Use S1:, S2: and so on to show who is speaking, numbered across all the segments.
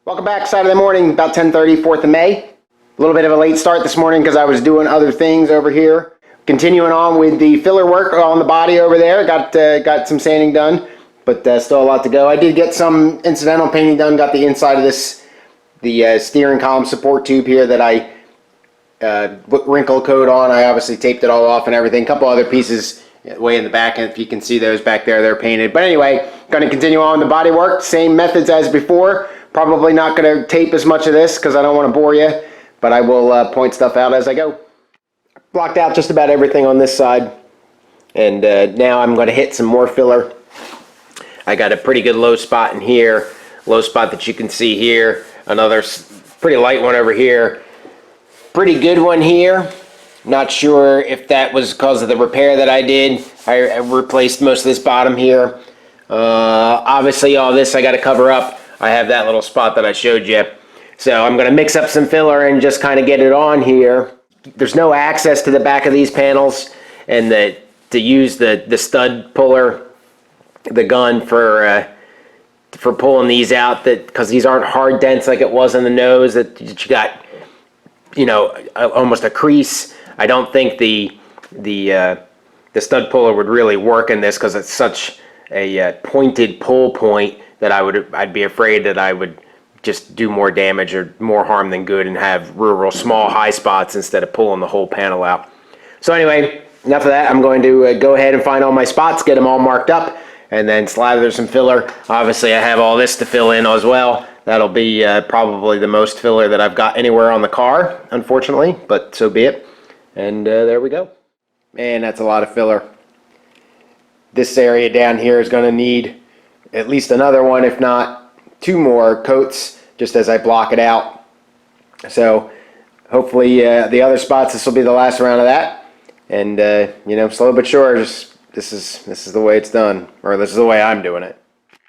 S1: Welcome back, Saturday morning, about 10:30, 4th of May. A little bit of a late start this morning because I was doing other things over here. Continuing on with the filler work on the body over there. Got some sanding done, but still a lot to go. I did get some incidental painting done. Got the inside of the steering column support tube here that I put wrinkle coat on. I obviously taped it all off and everything. A couple other pieces way in the back, and if you can see those back there, they're painted. But anyway, going to continue on with the body work. Same methods as before. Probably not going to tape as much of this because I don't want to bore you, but I will point stuff out as I go. Blocked out just about everything on this side, and now I'm going to hit some more filler. I got a pretty good low spot in here, low spot that you can see here, another pretty light one over here, pretty good one here. Not sure if that was because of the repair that I did. I replaced most of this bottom here. Obviously all this I got to cover up. I have that little spot that I showed you. So I'm going to mix up some filler and just kind of get it on here. There's no access to the back of these panels, and to use the stud puller, the gun for pulling these out, because these aren't hard dents like it was in the nose that you got, you know, almost a crease. I don't think the stud puller would really work in this because it's such a pointed pull point that I'd be afraid that I would just do more damage or more harm than good and have real small high spots instead of pulling the whole panel out. So anyway, enough of that. I'm going to go ahead and find all my spots, get them all marked up, and then slather some filler. Obviously I have all this to fill in as well. That'll be probably the most filler that I've got anywhere on the car, unfortunately, but so be it. And there we go. Man, that's a lot of filler. This area down here is going to need at least another one, if not two more coats, just as I block it out. So hopefully the other spots, this will be the last round of that. And you know, slow but sure, just this is the way it's done, or this is the way I'm doing it.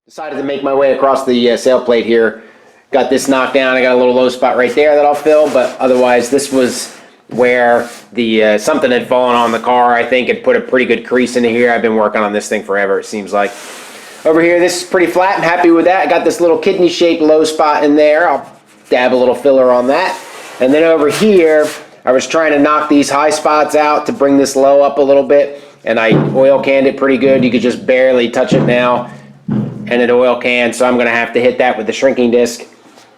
S1: Decided to make my way across the sail plate here. Got this knocked down. I got a little low spot right there that I'll fill, but otherwise this was where the something had fallen on the car. I think it put a pretty good crease into here. I've been working on this thing forever, it seems like. Over here, this is pretty flat. I'm happy with that. I got this little kidney-shaped low spot in there. I'll dab a little filler on that. And then over here, I was trying to knock these high spots out to bring this low up a little bit, and I oil canned it pretty good. You could just barely touch it now, and it oil canned, so I'm going to have to hit that with the shrinking disc.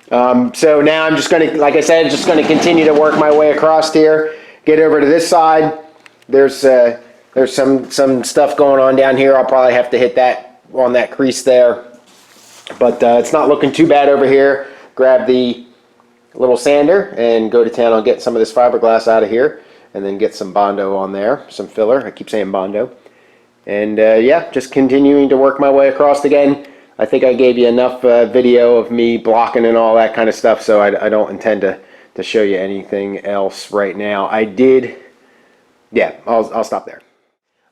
S1: So now I'm just going to, like I said, just going to continue to work my way across here. Get over to this side. There's some stuff going on down here. I'll probably have to hit that on that crease there, but it's not looking too bad over here. Grab the little sander and go to town on getting some of this fiberglass out of here, and then get some Bondo on there, some filler. I keep saying Bondo. And yeah, just continuing to work my way across again. I think I gave you enough video of me blocking and all that kind of stuff, so I don't intend to show you anything else right now. I did, yeah, I'll stop there.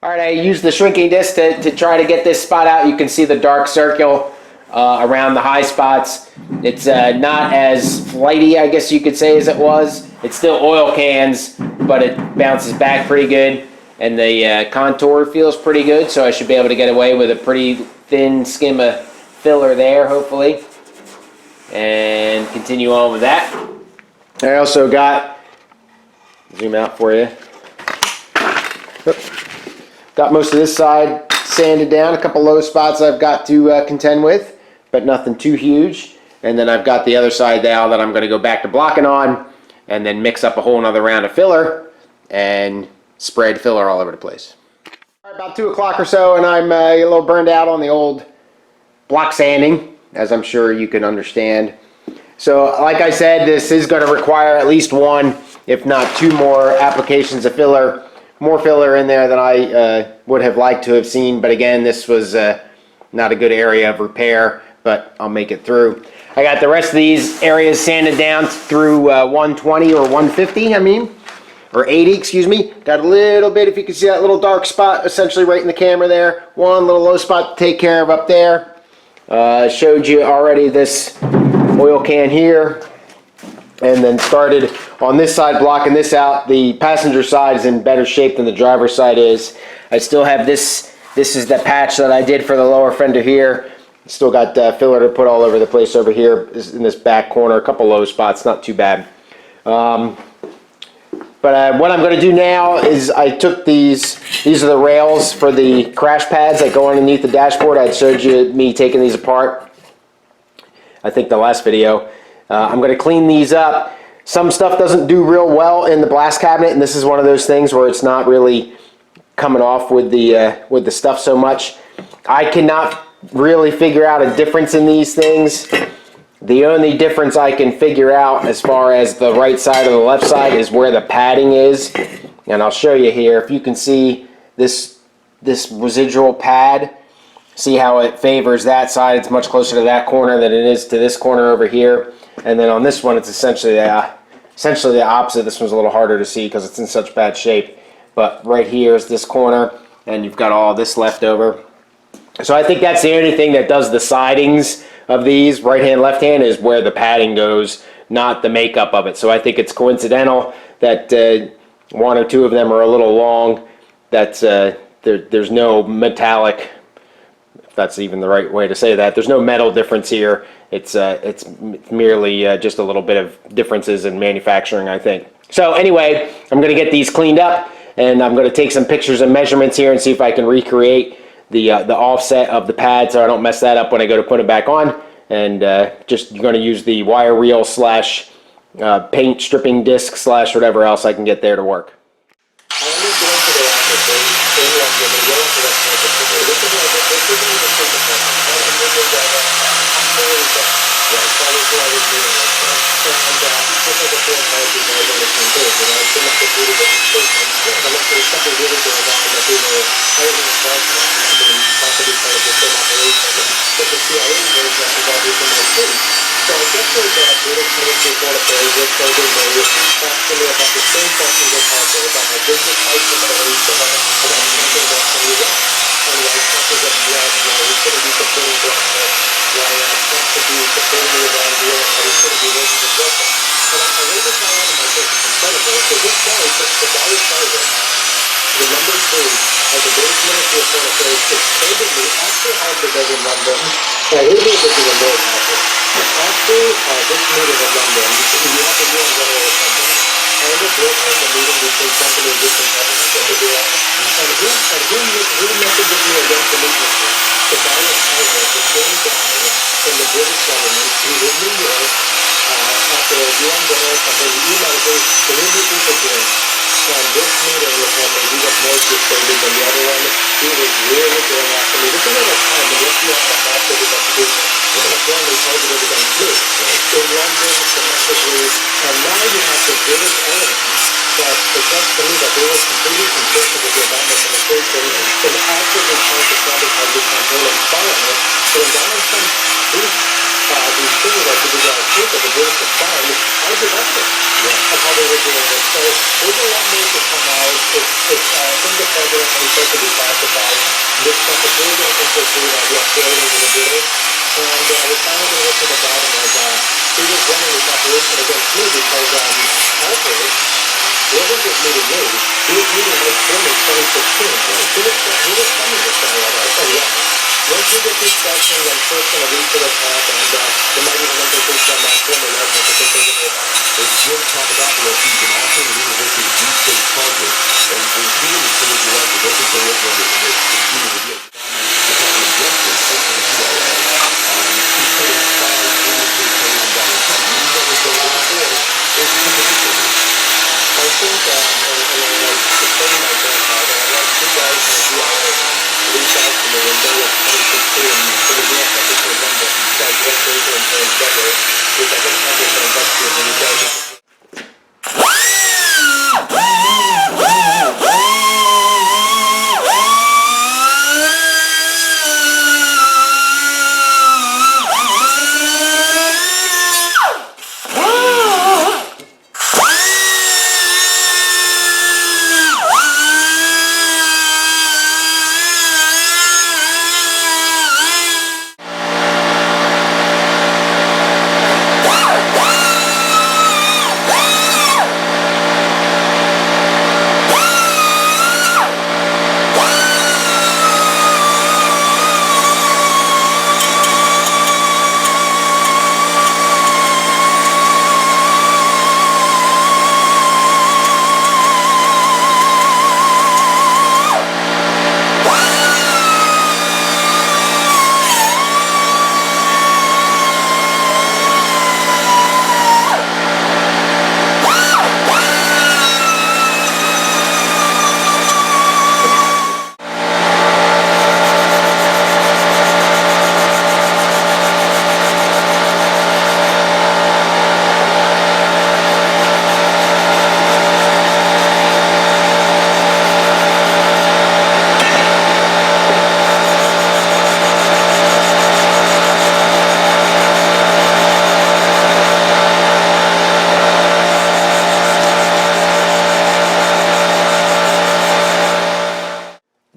S1: All right, I used the shrinking disc to try to get this spot out. You can see the dark circle around the high spots. It's not as flighty, I guess you could say, as it was. It's still oil cans, but it bounces back pretty good, and the contour feels pretty good, so I should be able to get away with a pretty thin skim of filler there, hopefully, and continue on with that. I also got, zoom out for you. Got most of this side sanded down. A couple low spots I've got to contend with, but nothing too huge. And then I've got the other side now that I'm going to go back to blocking on, and then mix up a whole nother round of filler and spread filler all over the place. All right, about 2 o'clock or so, and I'm a little burned out on the old block sanding, as I'm sure you can understand. So like I said, this is going to require at least one, if not two more applications of filler. More filler in there than I would have liked to have seen, but again, this was not a good area of repair, but I'll make it through. I got the rest of these areas sanded down through 120 or 150, I mean, or 80, excuse me. Got a little bit, if you can see that little dark spot essentially right in the camera there. One little low spot to take care of up there. Showed you already this oil can here. and then started on this side blocking this out. The passenger side is in better shape than the driver's side is. I still have this. This is the patch that I did for the lower fender here. Still got filler to put all over the place over here in this back corner. A couple low spots, not too bad. But what I'm going to do now is I took these are the rails for the crash pads that go underneath the dashboard. I showed you me taking these apart, I think the last video. I'm going to clean these up. Some stuff doesn't do real well in the blast cabinet, and this is one of those things where it's not really coming off with the stuff so much. I cannot really figure out a difference in these things. The only difference I can figure out as far as the right side or the left side is where the padding is, and I'll show you here. If you can see this residual pad, see how it favors that side. It's much closer to that corner than it is to this corner over here. And then on this one, it's essentially the opposite. This one's a little harder to see because it's in such bad shape. But right here is this corner, and you've got all this left over. So I think that's the only thing that does the sidings of these, right hand, left hand, is where the padding goes, not the makeup of it. So I think it's coincidental that one or two of them are a little long. That's there's no metallic, if that's even the right way to say that. There's no metal difference here. It's merely just a little bit of differences in manufacturing, I think. So anyway, I'm going to get these cleaned up, and I'm going to take some pictures and measurements here and see if I can recreate the offset of the pad so I don't mess that up when I go to put it back on. And just going to use the wire reel slash paint stripping disc slash whatever else I can get there to work.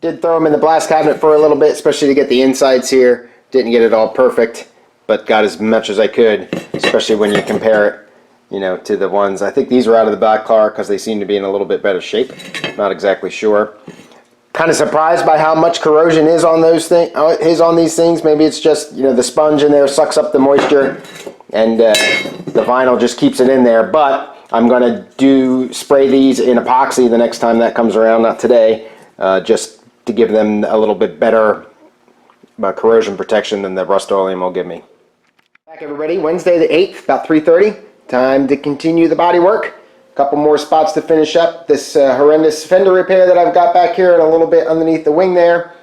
S1: Did throw them in the blast cabinet for a little bit, especially to get the insides here. Didn't get it all perfect, but got as much as I could, especially when you compare it, you know, to the ones. I think these are out of the back car because they seem to be in a little bit better shape. Not exactly sure. Kind of surprised by how much corrosion is on those these things. Maybe it's just, you know, the sponge in there sucks up the moisture, and the vinyl just keeps it in there. But I'm gonna spray these in epoxy the next time that comes around, not today, just to give them a little bit better corrosion protection than the Rust-Oleum will give me. Back everybody, Wednesday the 8th, about 3:30. Time to continue the body work. A couple more spots to finish up this horrendous fender repair that I've got back here and a little bit underneath the wing there.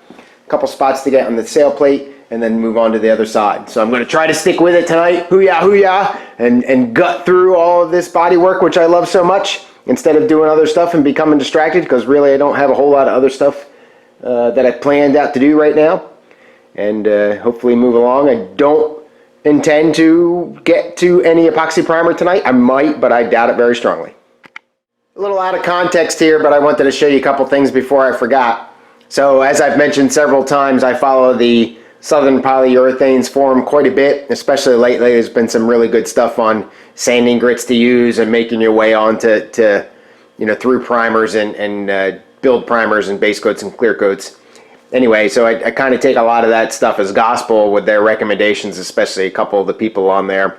S1: A couple spots to get on the sail plate and then move on to the other side. So I'm going to try to stick with it tonight, hoo-yah, and gut through all of this body work, which I love so much, instead of doing other stuff and becoming distracted, because really I don't have a whole lot of other stuff that I planned out to do right now. And hopefully move along. I don't intend to get to any epoxy primer tonight. I might, but I doubt it very strongly. A little out of context here, but I wanted to show you a couple things before I forgot. So as I've mentioned several times, I follow the Southern Polyurethanes forum quite a bit, especially lately. There's been some really good stuff on sanding grits to use and making your way on to you know, through primers and build primers and base coats and clear coats. Anyway, so I kind of take a lot of that stuff as gospel with their recommendations, especially a couple of the people on there.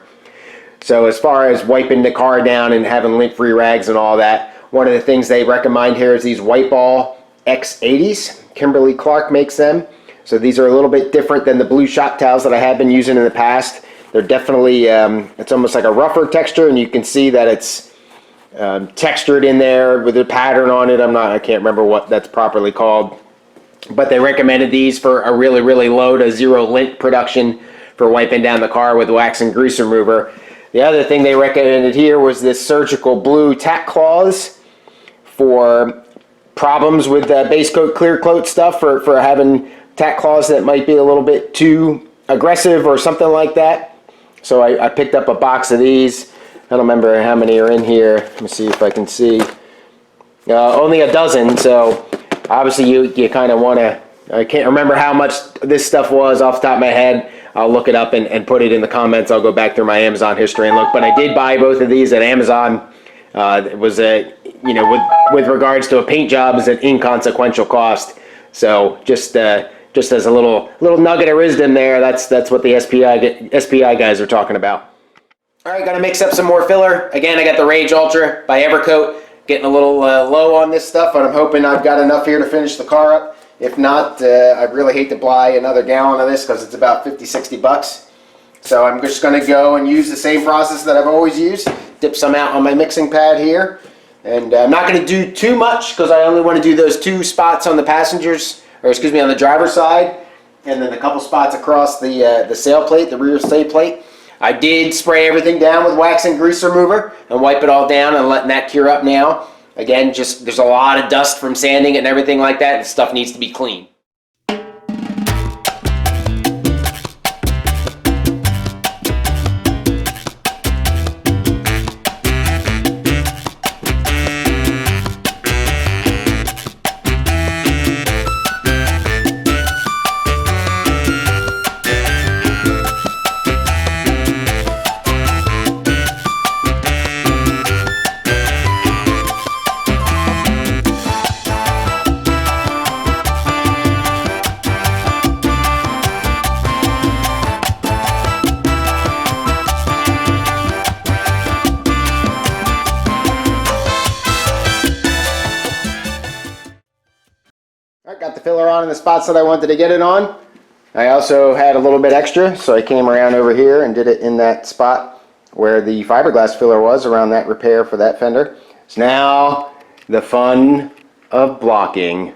S1: So as far as wiping the car down and having lint-free rags and all that, one of the things they recommend here is these Wipe All X80s. Kimberly-Clark makes them. So these are a little bit different than the blue shop towels that I have been using in the past. They're definitely, it's almost like a rougher texture, and you can see that it's textured in there with a pattern on it. I can't remember what that's properly called. But they recommended these for a really, really low to zero lint production for wiping down the car with wax and grease remover. The other thing they recommended here was this surgical blue tack cloths for problems with base coat, clear coat stuff, for having tack cloths that might be a little bit too aggressive or something like that. So I picked up a box of these. I don't remember how many are in here. Let me see if I can see. Only a dozen, so obviously you kind of want to, I can't remember how much this stuff was off the top of my head. I'll look it up and put it in the comments. I'll go back through my Amazon history and look. But I did buy both of these at Amazon. It was you know, with regards to a paint job, is an inconsequential cost. So just as a little nugget of wisdom there, that's what the SPI guys are talking about. All right, gonna mix up some more filler. Again, I got the Rage Ultra by Evercoat. Getting a little low on this stuff, but I'm hoping I've got enough here to finish the car up. If not, I'd really hate to buy another gallon of this because it's about 50-60 bucks. So I'm just going to go and use the same process that I've always used. Dip some out on my mixing pad here. And I'm not going to do too much because I only want to do those 2 spots on the passengers, or excuse me, on the driver's side. And then a couple spots across the sail plate, the rear sail plate. I did spray everything down with wax and grease remover and wipe it all down and letting that cure up now. Again, just there's a lot of dust from sanding and everything like that, and stuff needs to be clean. Got the filler on in the spots that I wanted to get it on. I also had a little bit extra, so I came around over here and did it in that spot where the fiberglass filler was, around that repair for that fender. So now the fun of blocking.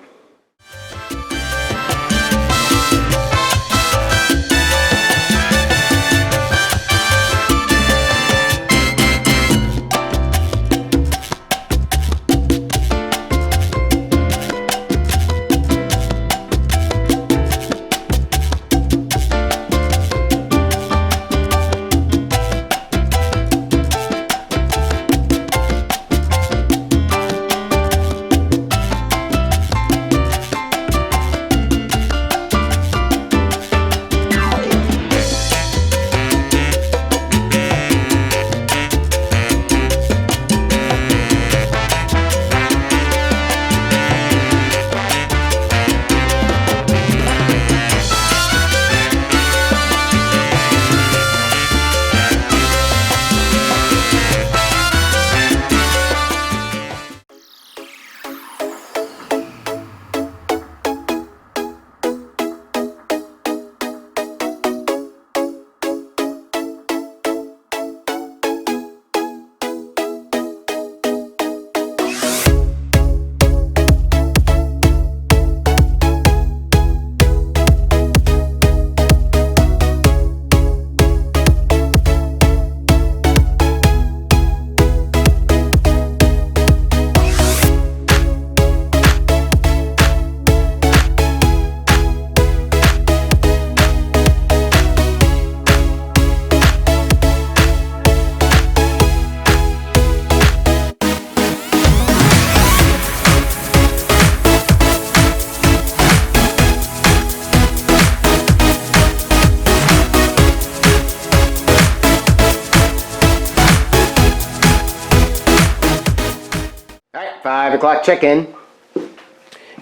S1: o'clock check-in.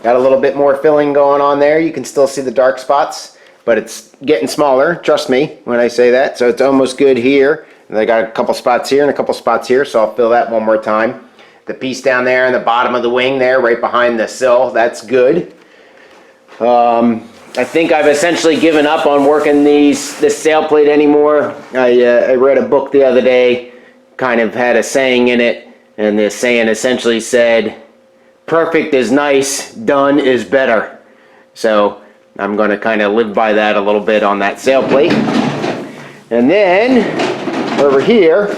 S1: Got a little bit more filling going on there. You can still see the dark spots, but it's getting smaller, trust me when I say that. So it's almost good here. And I got a couple spots here and a couple spots here, so I'll fill that one more time. The piece down there in the bottom of the wing there, right behind the sill, that's good. I think I've essentially given up on working this sail plate anymore. I read a book the other day, kind of had a saying in it, and the saying essentially said, perfect is nice, done is better. So I'm going to kind of live by that a little bit on that sail plate. And then over here,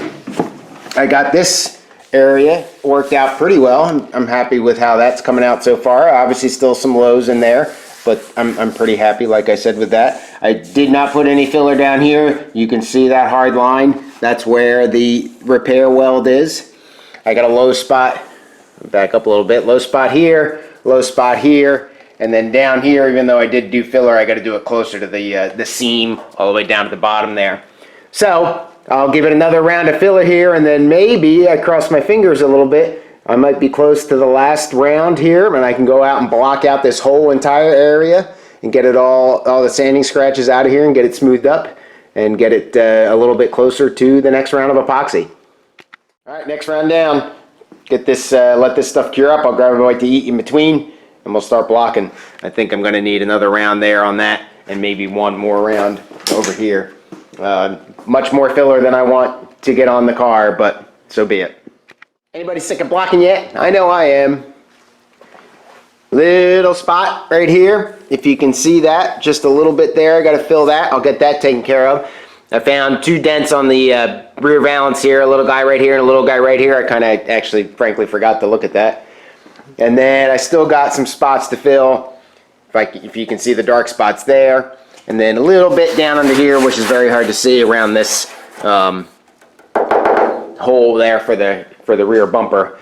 S1: I got this area worked out pretty well. I'm happy with how that's coming out so far. Obviously still some lows in there, but I'm pretty happy, like I said, with that. I did not put any filler down here. You can see that hard line. That's where the repair weld is. I got a low spot, back up a little bit, low spot here, and then down here, even though I did do filler, I got to do it closer to the seam all the way down to the bottom there. So I'll give it another round of filler here, and then maybe, I cross my fingers a little bit, I might be close to the last round here, and I can go out and block out this whole entire area and get it all the sanding scratches out of here and get it smoothed up and get it a little bit closer to the next round of epoxy. All right, next round down. Get this, let this stuff cure up. I'll grab a bite to eat in between, and we'll start blocking. I think I'm going to need another round there on that, and maybe one more round over here. Much more filler than I want to get on the car, but so be it. Anybody sick of blocking yet? I know I am. Little spot right here. If you can see that, just a little bit there. I got to fill that. I'll get that taken care of. I found 2 dents on the rear valance here, a little guy right here and a little guy right here. I kind of actually, frankly, forgot to look at that. And then I still got some spots to fill, if you can see the dark spots there. And then a little bit down under here, which is very hard to see around this hole there for the rear bumper.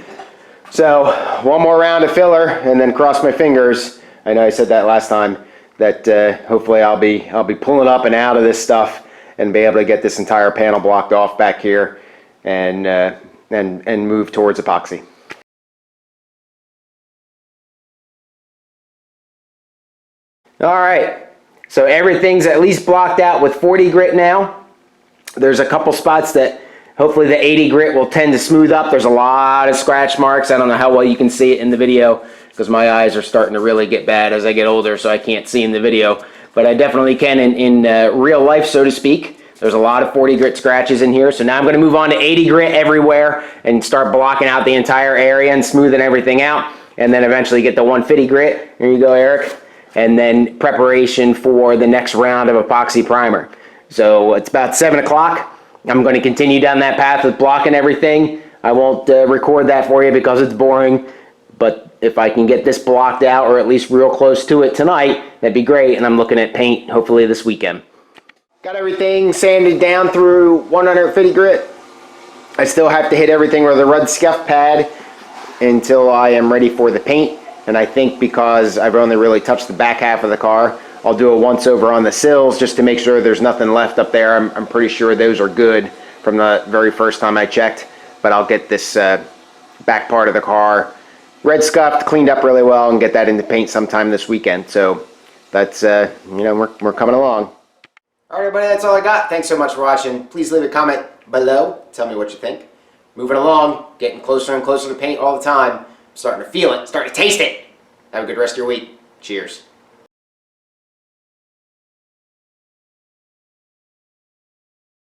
S1: So one more round of filler, and then cross my fingers. I know I said that last time, that hopefully I'll be pulling up and out of this stuff and be able to get this entire panel blocked off back here and move towards epoxy. All right, so everything's at least blocked out with 40 grit now. There's a couple spots that hopefully the 80 grit will tend to smooth up. There's a lot of scratch marks. I don't know how well you can see it in the video because my eyes are starting to really get bad as I get older, so I can't see in the video. But I definitely can in real life, so to speak. There's a lot of 40 grit scratches in here. So now I'm going to move on to 80 grit everywhere and start blocking out the entire area and smoothing everything out. And then eventually get the 150 grit. Here you go, Eric. And then preparation for the next round of epoxy primer. So it's about 7 o'clock. I'm going to continue down that path with blocking everything. I won't record that for you because it's boring. But if I can get this blocked out or at least real close to it tonight, that'd be great. And I'm looking at paint hopefully this weekend. Got everything sanded down through 150 grit. I still have to hit everything with a red scuff pad until I am ready for the paint. And I think because I've only really touched the back half of the car, I'll do a once over on the sills just to make sure there's nothing left up there. I'm pretty sure those are good from the very first time I checked. But I'll get this back part of the car red scuffed, cleaned up really well, and get that into paint sometime this weekend. So that's, we're coming along. All right, everybody, that's all I got. Thanks so much for watching. Please leave a comment below. Tell me what you think. Moving along, getting closer and closer to paint all the time. I'm starting to feel it, starting to taste it. Have a good rest of your week. Cheers.